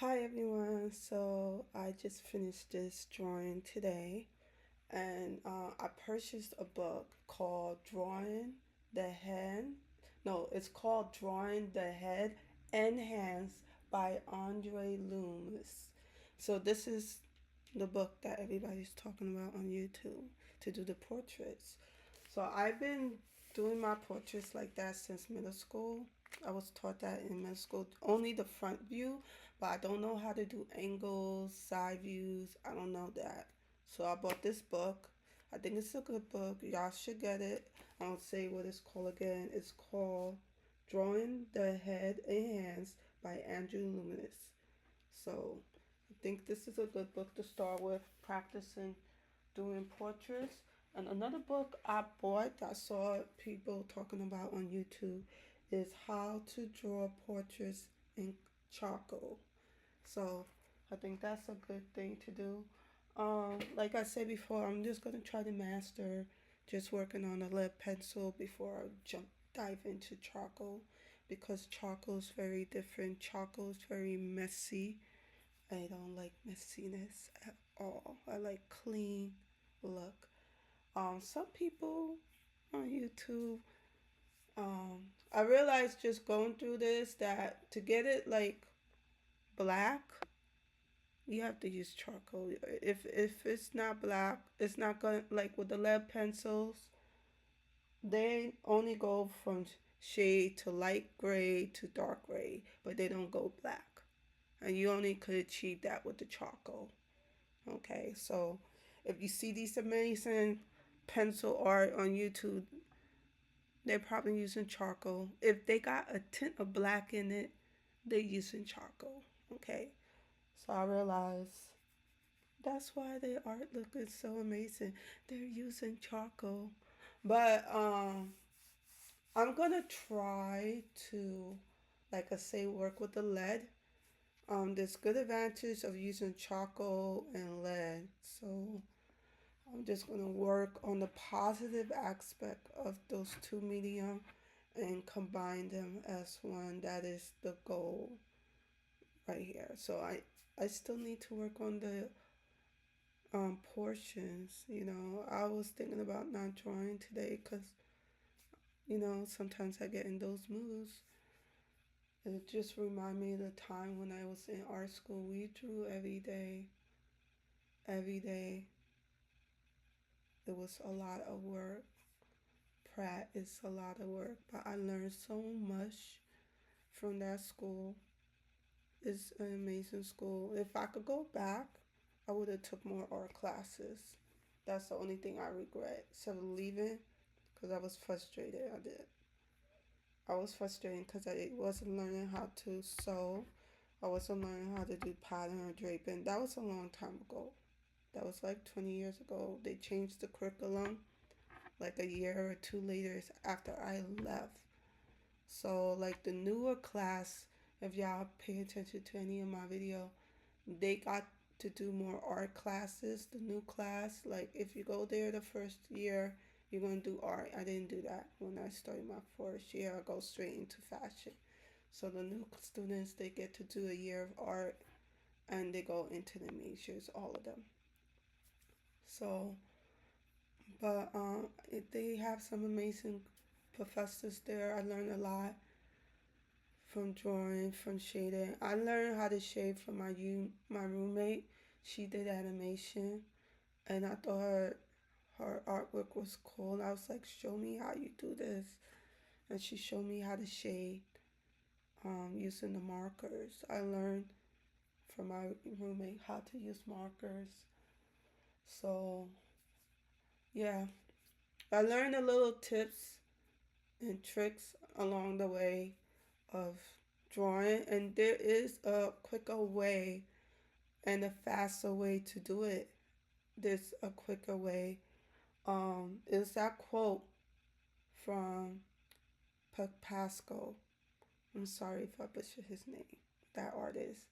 Hi everyone. So I just finished this drawing today, and I purchased a book called Drawing the Head. No, it's called Drawing the Head and Hands by Andre Loomis. So this is the book that everybody's talking about on YouTube to do the portraits. So I've been doing my portraits like that since middle school. I was taught that in middle school, only the front view, but I don't know how to do angles, side views. I don't know that. So I bought this book. I think it's a good book. Y'all should get it. I don't say what it's called again. It's called Drawing the Head and Hands by Andrew Luminous. So I think this is a good book to start with, practicing doing portraits. And another book I bought that I saw people talking about on YouTube is How to Draw Portraits in Charcoal. So I think that's a good thing to do. Like I said before, I'm just gonna try to master just working on a lead pencil before I dive into charcoal, because charcoal is very different. Charcoal is very messy. I don't like messiness at all. I like clean look. Some people on YouTube, I realized just going through this that to get it like black, you have to use charcoal. If it's not black, it's not gonna, like with the lead pencils. They only go from shade to light gray to dark gray, but they don't go black. And you only could achieve that with the charcoal. Okay, so if you see these amazing pencil art on YouTube, they're probably using charcoal. If they got a tint of black in it, they're using charcoal. Okay, so I realized that's why their art looking so amazing. They're using charcoal. But I'm gonna try to, like I say, work with the lead. There's good advantage of using charcoal and lead. So I'm just gonna work on the positive aspect of those two medium and combine them as one. That is the goal right here. So I still need to work on the portions. I was thinking about not drawing today because sometimes I get in those moods. It just remind me of the time when I was in art school. We drew every day, every day. It was a lot of work. Pratt is a lot of work, but I learned so much from that school. It's an amazing school. If I could go back, I would have took more art classes. That's the only thing I regret. Instead of leaving, because I was frustrated. I was frustrated because I wasn't learning how to sew. I wasn't learning how to do pattern or draping. That was a long time ago. That was like 20 years ago. They changed the curriculum like a year or two later after I left. So like the newer class, if y'all pay attention to any of my video, they got to do more art classes. The new class, like if you go there the first year, you're gonna do art. I didn't do that when I started my first year. I go straight into fashion. So the new students, they get to do a year of art, and they go into the majors, all of them. So, but they have some amazing professors there. I learned a lot from drawing, from shading. I learned how to shade from my roommate. She did animation, and I thought her artwork was cool. And I was like, "Show me how you do this," and she showed me how to shade using the markers. I learned from my roommate how to use markers. So yeah, I learned a little tips and tricks along the way of drawing, and there is a quicker way and a faster way to do it. There's a quicker way. Is that quote from Pascal? I'm sorry if I butcher his name. That artist,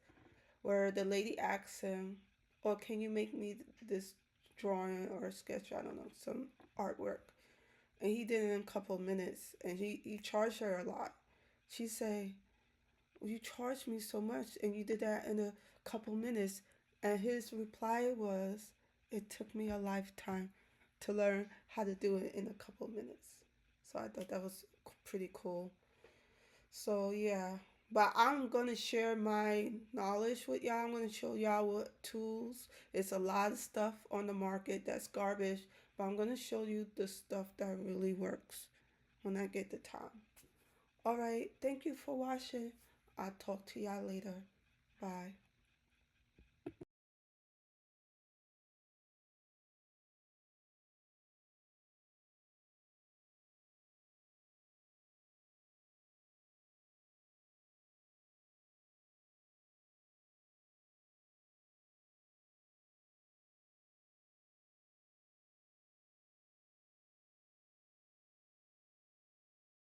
where the lady asks him, "Oh, can you make me this drawing or sketch? I don't know, some artwork." And he did it in a couple of minutes, and he charged her a lot. She say, you charged me so much and you did that in a couple minutes. And his reply was, it took me a lifetime to learn how to do it in a couple minutes. So I thought that was pretty cool. So yeah, but I'm gonna share my knowledge with y'all. I'm gonna show y'all what tools. It's a lot of stuff on the market that's garbage, but I'm gonna show you the stuff that really works when I get the time. All right, thank you for watching. I'll talk to y'all later. Bye.